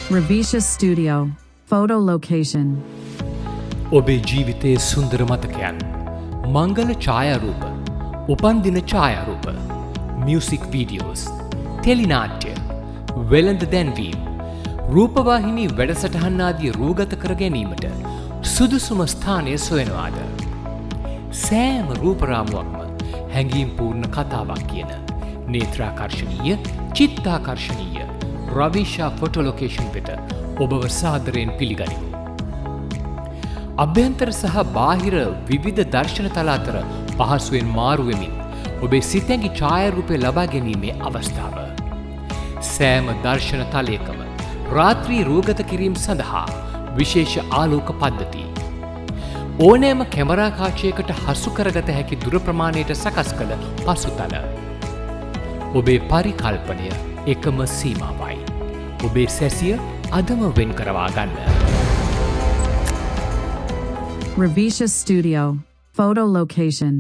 Ravisha Studio. Photo location. ඔබේ ජීවිතයේ සුන්දර මතකයන් මංගල ඡායාරූප උපන්දින ඡායාරූප මියුසික් වීඩියෝස් ටෙලිනාට්‍ය වෙළඳ දැන්වීම් රූපවාහිනී වැඩසටහන් ආදී රූගත කර ගැනීමට සුදුසුම ස්ථානය සොයනවාද සෑම රූපරාමුවක්ම හැඟීම් පූර්ණ කතාවක් කියන නේත්‍රාකර්ශනීය චිත්තාකර්ශනීය රවිෂා ෆොටෝ ලොකේෂන් වෙත ඔබව සාදරයෙන් පිළිගනිමු. අභ්‍යන්තර සහ බාහිර විවිධ දර්ශන තල අතර පහසුවෙන් මාරු වෙමින් ඔබේ සිතැඟි ඡායාරූපය ලබා ගැනීමේ අවස්ථාව. සෑම දර්ශන තලයකම රාත්‍රී රූගත කිරීම සඳහා විශේෂ ආලෝක පද්ධති. ඕනෑම කැමරා කාචයකට හසු කරගත හැකි දුර ප්‍රමාණයට සකස් කළ පසුතල. ඔබේ පරිකල්පනය එකම සීමාවයි. ඔබේ සැසිය අදම වෙන් කරවා ගන්න. Ravisha Studio. Photo location.